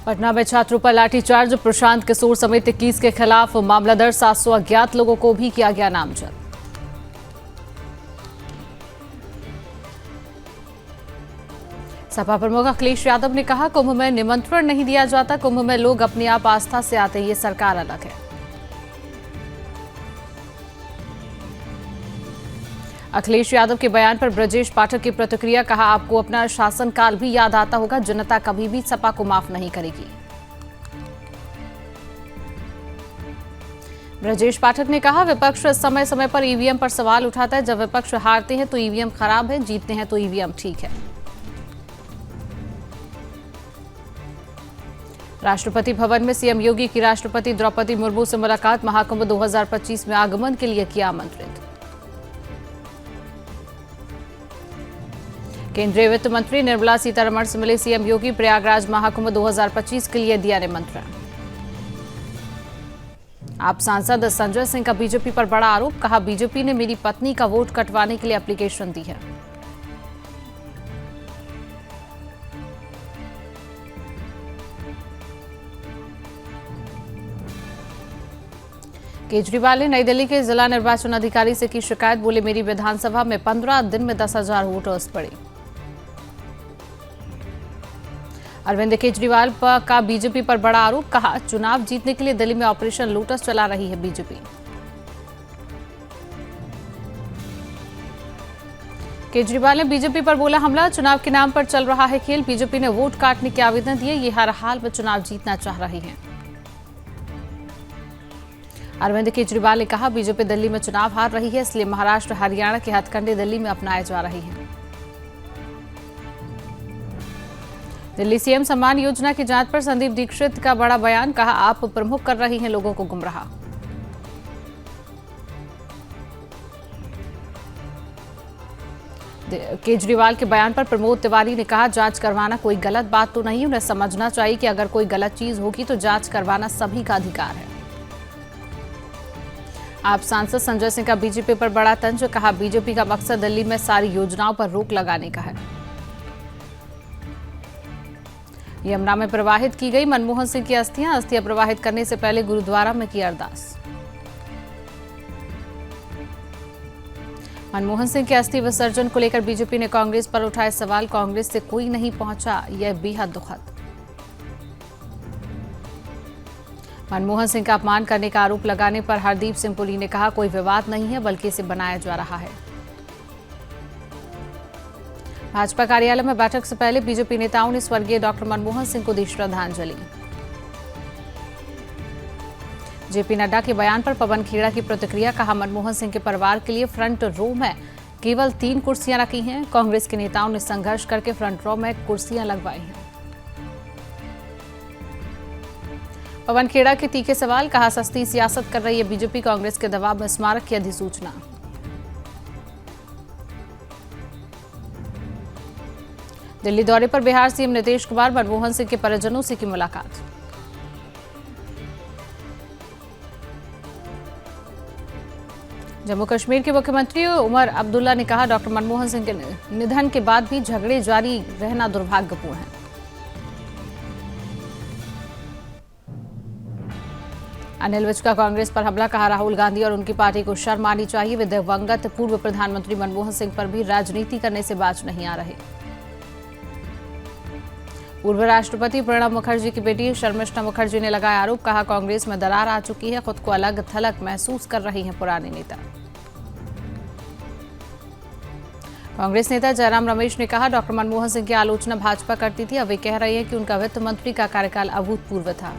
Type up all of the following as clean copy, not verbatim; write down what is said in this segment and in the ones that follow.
पटना में छात्रों पर लाठीचार्ज, प्रशांत किशोर समेत 21 के खिलाफ मामला दर्ज। 700 अज्ञात लोगों को भी किया गया नामजद। सपा प्रमुख अखिलेश यादव ने कहा, कुंभ में निमंत्रण नहीं दिया जाता, कुंभ में लोग अपनी आप आस्था से आते हैं, ये सरकार अलग है। अखिलेश यादव के बयान पर ब्रजेश पाठक की प्रतिक्रिया, कहा आपको अपना शासनकाल भी याद आता होगा, जनता कभी भी सपा को माफ नहीं करेगी। ब्रजेश पाठक ने कहा, विपक्ष समय समय पर ईवीएम पर सवाल उठाता है, जब विपक्ष हारते हैं तो ईवीएम खराब है, जीतते हैं तो ईवीएम ठीक है। राष्ट्रपति भवन में सीएम योगी की राष्ट्रपति द्रौपदी मुर्मू से मुलाकात, महाकुंभ 2025 में आगमन के लिए किया आमंत्रित। केंद्रीय वित्त मंत्री निर्मला सीतारमण से मिले सीएम योगी, प्रयागराज महाकुंभ 2025 के लिए दिया निमंत्रण। आप सांसद संजय सिंह का बीजेपी पर बड़ा आरोप, कहा बीजेपी ने मेरी पत्नी का वोट कटवाने के लिए एप्लीकेशन दी है। केजरीवाल ने नई दिल्ली के जिला निर्वाचन अधिकारी से की शिकायत, बोले मेरी विधानसभा में 15 दिन में 10,000 वोटर्स पड़े। अरविंद केजरीवाल का बीजेपी पर बड़ा आरोप, कहा चुनाव जीतने के लिए दिल्ली में ऑपरेशन लोटस चला रही है बीजेपी। केजरीवाल ने बीजेपी पर बोला हमला, चुनाव के नाम पर चल रहा है खेल, बीजेपी ने वोट काटने के आवेदन दिए, ये हर हाल में चुनाव जीतना चाह रही है। अरविंद केजरीवाल ने कहा बीजेपी दिल्ली में चुनाव हार रही है, इसलिए महाराष्ट्र हरियाणा के हथकंडे दिल्ली में अपनाए जा रहे हैं। दिल्ली सीएम सम्मान योजना की जांच पर संदीप दीक्षित का बड़ा बयान, कहा आप प्रमुख कर रही हैं लोगों को गुमराह। केजरीवाल के बयान पर प्रमोद तिवारी ने कहा जांच करवाना कोई गलत बात तो नहीं, उन्हें समझना चाहिए कि अगर कोई गलत चीज होगी तो जांच करवाना सभी का अधिकार है। आप सांसद संजय सिंह का बीजेपी पर बड़ा तंज, कहा बीजेपी का मकसद दिल्ली में सारी योजनाओं पर रोक लगाने का है। यमुना में प्रवाहित की गई मनमोहन सिंह की अस्थियां प्रवाहित करने से पहले गुरुद्वारा में की अरदास। मनमोहन सिंह के अस्थि विसर्जन को लेकर बीजेपी ने कांग्रेस पर उठाए सवाल, कांग्रेस से कोई नहीं पहुंचा, यह बेहद दुखद। मनमोहन सिंह का अपमान करने का आरोप लगाने पर हरदीप सिंह पुरी ने कहा कोई विवाद नहीं है बल्कि इसे बनाया जा रहा है। भाजपा कार्यालय में बैठक से पहले बीजेपी नेताओं ने स्वर्गीय डॉक्टर मनमोहन सिंह को दी श्रद्धांजलि। जेपी नड्डा के बयान पर पवन खेड़ा की प्रतिक्रिया, कहा मनमोहन सिंह के परिवार के लिए फ्रंट रो में केवल 3 कुर्सियां रखी हैं, कांग्रेस के नेताओं ने संघर्ष करके फ्रंट रो में कुर्सियां लगवाई हैं। पवन खेड़ा के तीखे सवाल, कहा सस्ती सियासत कर रही है बीजेपी, कांग्रेस के दबाव में स्मारक की अधिसूचना। दिल्ली दौरे पर बिहार सीएम नीतीश कुमार, मनमोहन सिंह के परिजनों से की मुलाकात। जम्मू कश्मीर के मुख्यमंत्री उमर अब्दुल्ला ने कहा डॉक्टर मनमोहन सिंह के निधन के बाद भी झगड़े जारी रहना दुर्भाग्यपूर्ण है। अनिल विज का कांग्रेस पर हमला, कहा राहुल गांधी और उनकी पार्टी को शर्म आनी चाहिए, वे दिवंगत पूर्व प्रधानमंत्री मनमोहन सिंह पर भी राजनीति करने से बाज नहीं आ रहे। पूर्व राष्ट्रपति प्रणब मुखर्जी की बेटी शर्मिष्ठा मुखर्जी ने लगाया आरोप, कहा कांग्रेस में दरार आ चुकी है, खुद को अलग थलग महसूस कर रही हैं पुराने नेता। कांग्रेस नेता जयराम रमेश ने कहा डॉक्टर मनमोहन सिंह की आलोचना भाजपा करती थी, अब वे कह रहे हैं कि उनका वित्त मंत्री का कार्यकाल अभूतपूर्व था।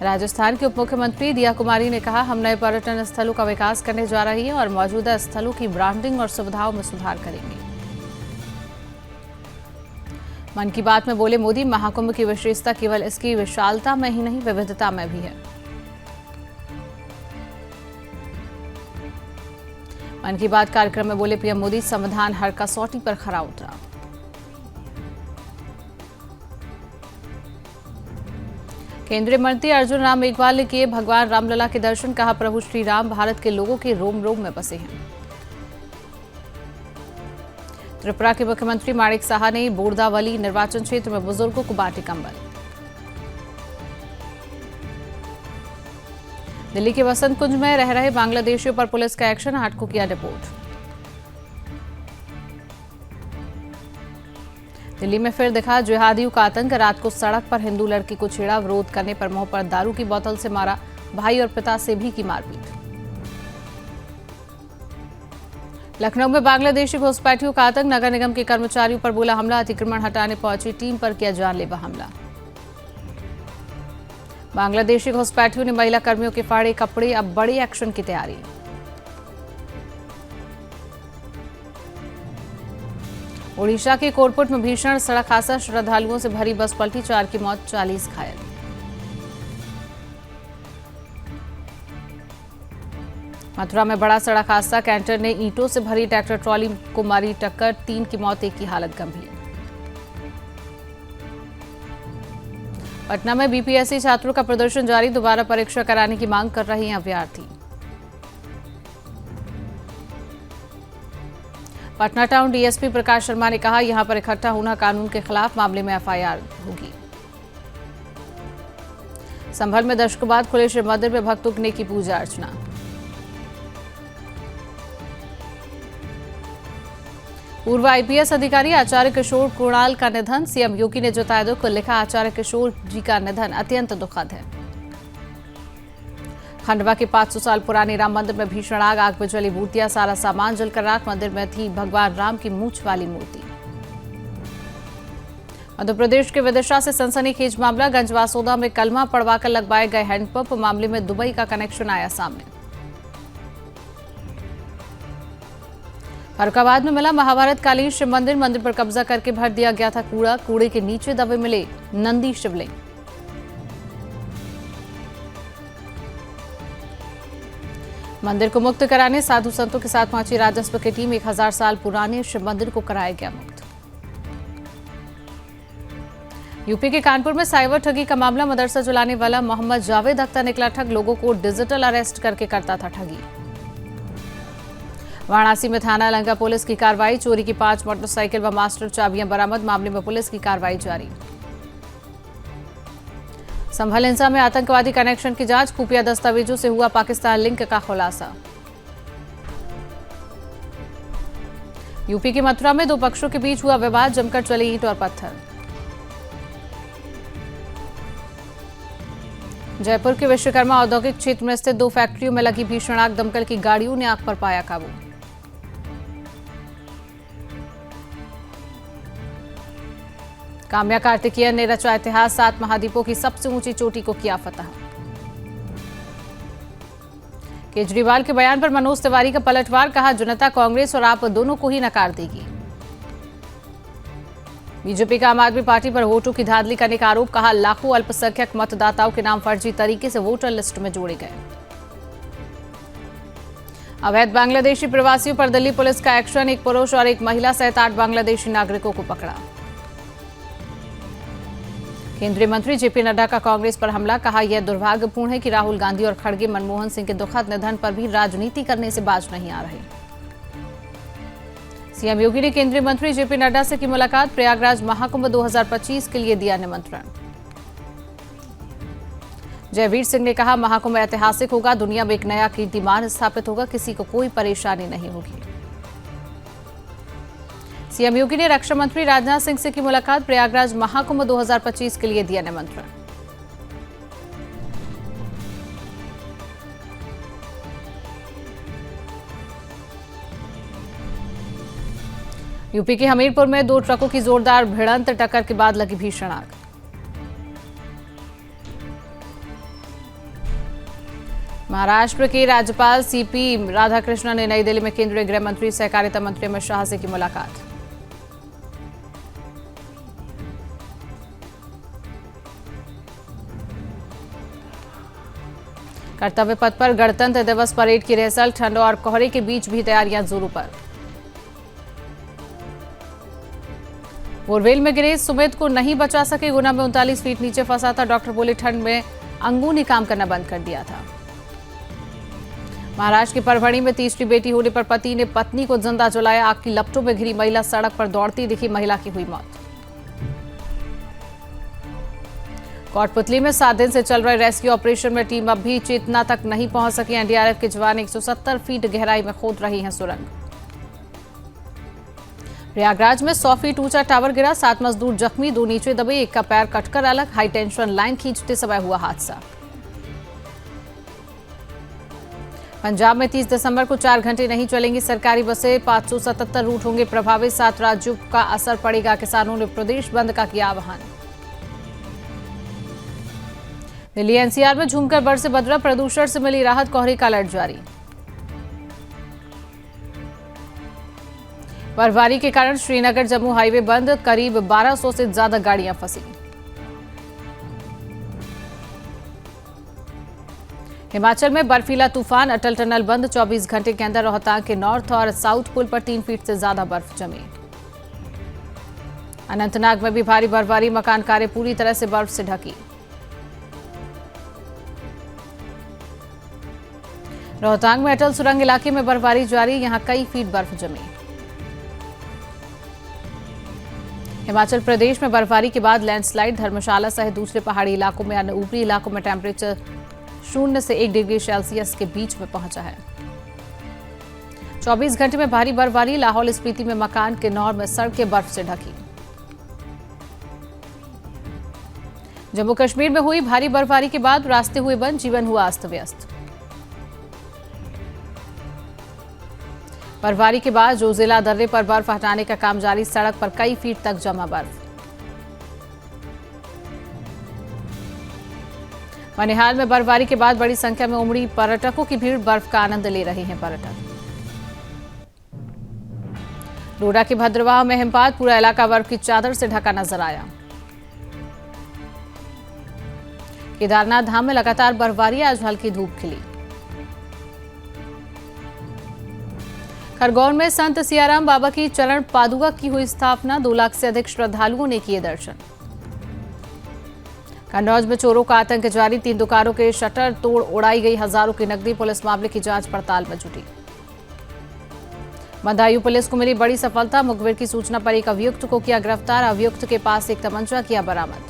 राजस्थान के उप मुख्यमंत्री दिया कुमारी ने कहा हम नए पर्यटन स्थलों का विकास करने जा रही हैं और मौजूदा स्थलों की ब्रांडिंग और सुविधाओं में सुधार करेंगे। मन की बात में बोले मोदी, महाकुंभ की विशेषता केवल इसकी विशालता में ही नहीं, विविधता में भी है। मन की बात कार्यक्रम में बोले पीएम मोदी, संविधान हर कसौटी पर खरा उतरा। केंद्रीय मंत्री अर्जुन राम मेघवाल ने किए भगवान रामलला के दर्शन, कहा प्रभु श्री राम भारत के लोगों के रोम रोम में बसे हैं। त्रिपुरा के मुख्यमंत्री माणिक साहा ने बोरदावली निर्वाचन क्षेत्र में बुजुर्गों को बांटे कंबल। दिल्ली के वसंत कुंज में रह रहे बांग्लादेशियों पर पुलिस का एक्शन, 8 को किया रिपोर्ट। दिल्ली में फिर दिखा जिहादियों का आतंक, रात को सड़क पर हिंदू लड़की को छेड़ा, विरोध करने पर मुंह पर दारू की बोतल से मारा, भाई और पिता से भी की मारपीट। लखनऊ में बांग्लादेशी घुसपैठियों का आतंक, नगर निगम के कर्मचारियों पर बोला हमला, अतिक्रमण हटाने पहुंची टीम पर किया जानलेवा हमला। बांग्लादेशी घुसपैठियों ने महिला कर्मियों के फाड़े कपड़े, अब बड़े एक्शन की तैयारी। ओडिशा के कोरपुट में भीषण सड़क हादसा, श्रद्धालुओं से भरी बस पलटी, 4 की मौत, 40 घायल। मथुरा में बड़ा सड़क हादसा, कैंटर ने ईंटों से भरी ट्रैक्टर ट्रॉली को मारी टक्कर, 3 की मौत, 1 की हालत गंभीर। पटना में बीपीएससी छात्रों का प्रदर्शन जारी, दोबारा परीक्षा कराने की मांग कर रहे हैं अभ्यर्थी। पटना टाउन डीएसपी प्रकाश शर्मा ने कहा यहां पर इकट्ठा होना कानून के खिलाफ, मामले में एफआईआर होगी। संभल में दशकों बाद खुले शिव मंदिर में भक्तों ने की पूजा अर्चना। पूर्व आईपीएस अधिकारी आचार्य किशोर कुणाल का निधन, सीएम योगी ने जताया दुख, लिखा आचार्य किशोर जी का निधन अत्यंत दुखद है। खंडवा के 500 साल पुराने राम मंदिर में भीषण आग में जली मूर्तियां, सारा सामान जलकर राख, मंदिर में थी भगवान राम की मूंछ वाली मूर्ति। मध्य प्रदेश के विदिशा से सनसनीखेज मामला, गंजवासोदा में कलमा पढ़वाकर लगवाए गए हैंडपंप, मामले में दुबई का कनेक्शन आया सामने। फरुखाबाद में मिला महाभारत कालीन शिव मंदिर, मंदिर पर कब्जा करके भर दिया गया था कूड़ा, कूड़े के नीचे दबे मिले नंदी शिवलिंग। मंदिर को मुक्त कराने साधु संतों के साथ पहुंची राजस्व की टीम, 1000 साल पुराने शिव मंदिर को कराया गया मुक्त। यूपी के कानपुर में साइबर ठगी का मामला, मदरसा जलाने वाला मोहम्मद जावेद अख्तर निकला ठग, लोगों को डिजिटल अरेस्ट करके करता था ठगी। वाराणसी में थाना लंका पुलिस की कार्रवाई, चोरी की 5 मोटरसाइकिल व मास्टर चाबियां बरामद, मामले में पुलिस की कार्रवाई जारी। संभल हिंसा में आतंकवादी कनेक्शन की जांच, खुफिया दस्तावेजों से हुआ पाकिस्तान लिंक का खुलासा। यूपी की मथुरा में 2 पक्षों के बीच हुआ विवाद, जमकर चले ईंट और पत्थर। जयपुर के विश्वकर्मा औद्योगिक क्षेत्र में स्थित 2 फैक्ट्रियों में लगी भीषण आग, दमकल की गाड़ियों ने आग पर पाया काबू। काम्या कार्तिकेयन ने रचा इतिहास, 7 महाद्वीपों की सबसे ऊंची चोटी को किया फतह। केजरीवाल के बयान पर मनोज तिवारी का पलटवार, कहा जनता कांग्रेस और आप दोनों को ही नकार देगी। बीजेपी का आम आदमी पार्टी पर वोटों की धांधली करने का आरोप, कहा लाखों अल्पसंख्यक मतदाताओं के नाम फर्जी तरीके से वोटर लिस्ट में जोड़े गए। अवैध बांग्लादेशी प्रवासियों पर दिल्ली पुलिस का एक्शन, 1 पुरुष और 1 महिला सहित 8 बांग्लादेशी नागरिकों को पकड़ा। केंद्रीय मंत्री जेपी नड्डा का कांग्रेस पर हमला, कहा यह दुर्भाग्यपूर्ण है कि राहुल गांधी और खड़गे मनमोहन सिंह के दुखद निधन पर भी राजनीति करने से बाज नहीं आ रहे। सीएम योगी ने केंद्रीय मंत्री जेपी नड्डा से की मुलाकात, प्रयागराज महाकुंभ 2025 के लिए दिया निमंत्रण। जयवीर सिंह ने कहा महाकुंभ ऐतिहासिक होगा, दुनिया में एक नया कीर्तिमान स्थापित होगा, किसी को कोई परेशानी नहीं होगी। सीएम योगी ने रक्षा मंत्री राजनाथ सिंह से की मुलाकात, प्रयागराज महाकुंभ 2025 के लिए दिया निमंत्रण। यूपी के हमीरपुर में 2 ट्रकों की जोरदार भिड़ंत, टक्कर के बाद लगी भीषण आग। महाराष्ट्र के राज्यपाल सीपी राधाकृष्णन ने नई दिल्ली में केंद्रीय गृह मंत्री सहकारिता मंत्री अमित शाह से की मुलाकात। कर्तव्य पथ पर गणतंत्र दिवस परेड की रिहर्सल, ठंड और कोहरे के बीच भी तैयारियां जोरों पर। बोरवेल में गिरे सुमित को नहीं बचा सके, गुना में 39 फीट नीचे फंसा था, डॉक्टर बोले ठंड में अंगों ने काम करना बंद कर दिया था। महाराष्ट्र के परभणी में तीसरी बेटी होने पर पति ने पत्नी को जिंदा जलाया। आग की लपटों में घिरी महिला सड़क पर दौड़ती दिखी, महिला की हुई मौत। कोटपुतली में 7 दिन से चल रहे रेस्क्यू ऑपरेशन में टीम अब भी चेतना तक नहीं पहुंच सकी। एनडीआरएफ के जवान 170 फीट गहराई में खोद रही हैं सुरंग। प्रयागराज में 100 फीट ऊंचा टावर गिरा, 7 मजदूर जख्मी, 2 नीचे दबे, एक का पैर कटकर अलग। हाई टेंशन लाइन खींचते समय हुआ हादसा। पंजाब में 30 दिसंबर को 4 घंटे नहीं चलेंगी सरकारी बसें, 577 रूट होंगे प्रभावित। 7 राज्यों का असर पड़ेगा, किसानों ने प्रदेश बंद का किया आह्वान। दिल्ली एनसीआर में झूमकर बरसे बदरा, प्रदूषण से मिली राहत, कोहरे का अलर्ट जारी। बर्फबारी के कारण श्रीनगर जम्मू हाईवे बंद, करीब 1200 से ज्यादा गाड़ियां फंसी। हिमाचल में बर्फीला तूफान, अटल टनल बंद, 24 घंटे के अंदर रोहतांग के नॉर्थ और साउथ पुल पर 3 फीट से ज्यादा बर्फ जमी। अनंतनाग में भी भारी बर्फबारी, मकान कारें पूरी तरह से बर्फ से ढकी। रोहतांग में अटल सुरंग इलाके में बर्फबारी जारी, यहां कई फीट बर्फ जमी। हिमाचल प्रदेश में बर्फबारी के बाद लैंडस्लाइड, धर्मशाला सहित दूसरे पहाड़ी इलाकों में अन्य ऊपरी इलाकों में टेम्परेचर 0 से 1 डिग्री सेल्सियस के बीच में पहुंचा है। 24 घंटे में भारी बर्फबारी, लाहौल स्पीति में मकान के नौर में सड़कें बर्फ से ढकी। जम्मू कश्मीर में हुई भारी बर्फबारी के बाद रास्ते हुए बंद, जीवन हुआ अस्त व्यस्त। बर्फबारी के बाद जोजिला दर्रे पर बर्फ हटाने का काम जारी, सड़क पर कई फीट तक जमा बर्फ। मनिहाल में बर्फबारी के बाद बड़ी संख्या में उमड़ी पर्यटकों की भीड़, बर्फ का आनंद ले रहे हैं पर्यटक। डोडा के भद्रवाह में हिमपात, पूरा इलाका बर्फ की चादर से ढका नजर आया। केदारनाथ धाम में लगातार बर्फबारी, आज हल्की धूप खिली। खरगोन में संत सियाराम बाबा की चरण पादुका की हुई स्थापना, 2 लाख से अधिक श्रद्धालुओं ने किए दर्शन। कन्नौज में चोरों का आतंक जारी, 3 दुकानों के शटर तोड़ उड़ाई गई हजारों की नकदी, पुलिस मामले की जांच पड़ताल में जुटी। बदायूं पुलिस को मिली बड़ी सफलता, मुखबिर की सूचना पर एक अभियुक्त को किया गिरफ्तार, अभियुक्त के पास एक तमंचा किया बरामद।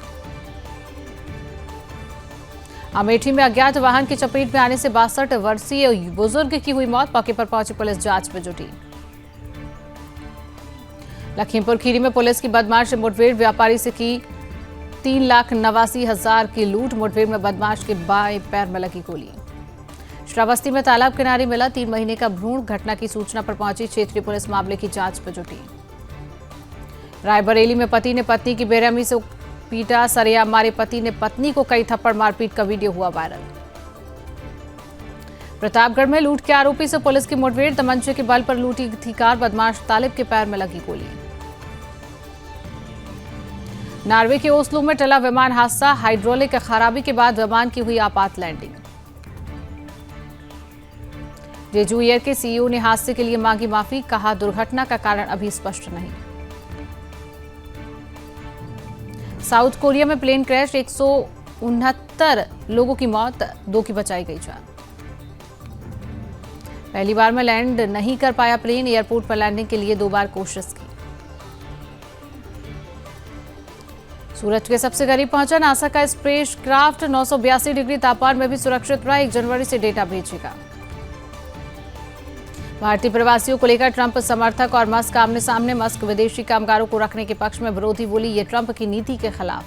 अमेठी में अज्ञात वाहन की चपेट में आने से 62 वर्षीय बुजुर्ग की हुई मौत, मौके पर पहुंची पुलिस जांच में जुटी। लखीमपुर खीरी में पुलिस की बदमाश से मुठभेड़, व्यापारी से की 3,89,000 की लूट, मुठभेड़ में बदमाश के बाएं पैर में लगी गोली। श्रावस्ती में तालाब किनारे मिला 3 महीने का भ्रूण, घटना की सूचना पर पहुंची क्षेत्रीय पुलिस मामले की जांच में जुटी। रायबरेली में पति ने पत्नी की बेरहमी से पीटा, सरेआम मारे पति ने पत्नी को कई थप्पड़ मारपीट का वीडियो हुआ वायरल। प्रतापगढ़ में लूट के आरोपी से पुलिस की मुठभेड़, तमंचे के बल पर लूटी थी कार, बदमाश तालिब के पैर में लगी गोली। नॉर्वे के ओस्लो में टला विमान हादसा, हाइड्रोलिक खराबी के बाद विमान की हुई आपात लैंडिंग। जेजू एयर के सीईओ ने हादसे के लिए मांगी माफी, कहा दुर्घटना का कारण अभी स्पष्ट नहीं। साउथ कोरिया में प्लेन क्रैश, 169 लोगों की मौत, 2 की बचाई गई जान। पहली बार में लैंड नहीं कर पाया प्लेन, एयरपोर्ट पर लैंडिंग के लिए 2 बार कोशिश की। सूरज के सबसे करीब पहुंचा नासा का स्पेस क्राफ्ट, 982 डिग्री तापमान में भी सुरक्षित रहा, 1 जनवरी से डेटा भेजेगा। भारतीय प्रवासियों को लेकर ट्रंप समर्थक और मस्क आमने सामने, मस्क विदेशी कामगारों को रखने के पक्ष में, विरोधी बोली ये ट्रंप की नीति के खिलाफ।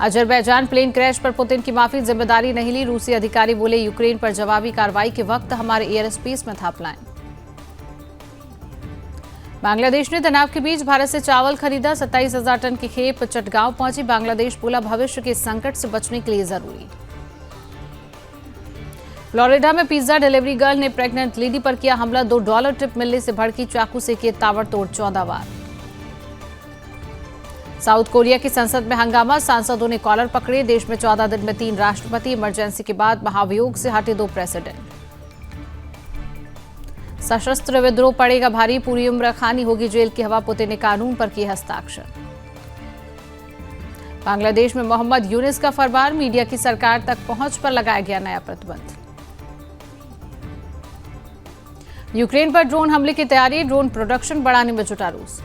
अजरबैजान प्लेन क्रैश पर पुतिन की माफी, जिम्मेदारी नहीं ली, रूसी अधिकारी बोले यूक्रेन पर जवाबी कार्रवाई के वक्त हमारे एयर स्पेस में था प्लान। बांग्लादेश ने तनाव के बीच भारत से चावल खरीदा, 27,000 टन की खेप चटगांव पहुंची, बांग्लादेश बोला भविष्य के संकट से बचने के लिए जरूरी। फ्लोरिडा में पिज्जा डिलीवरी गर्ल ने प्रेग्नेंट लेडी पर किया हमला, $2 टिप मिलने से भड़की, चाकू से किए ताबड़तोड़ 14 वार। साउथ कोरिया की संसद में हंगामा, सांसदों ने कॉलर पकड़े, देश में 14 दिन में 3 राष्ट्रपति, इमरजेंसी के बाद महाभियोग से हटे 2 प्रेसिडेंट। सशस्त्र विद्रोह पड़ेगा भारी, पूरी उम्र खानी होगी जेल की हवा, पुतिन ने कानून पर किए हस्ताक्षर। बांग्लादेश में मोहम्मद यूनिस का फरमान, मीडिया की सरकार तक पहुंच पर लगाया गया नया प्रतिबंध। यूक्रेन पर ड्रोन हमले की तैयारी, ड्रोन प्रोडक्शन बढ़ाने में जुटा रूस।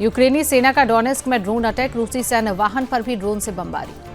यूक्रेनी सेना का डोनेस्क में ड्रोन अटैक, रूसी सैन्य वाहन पर भी ड्रोन से बमबारी।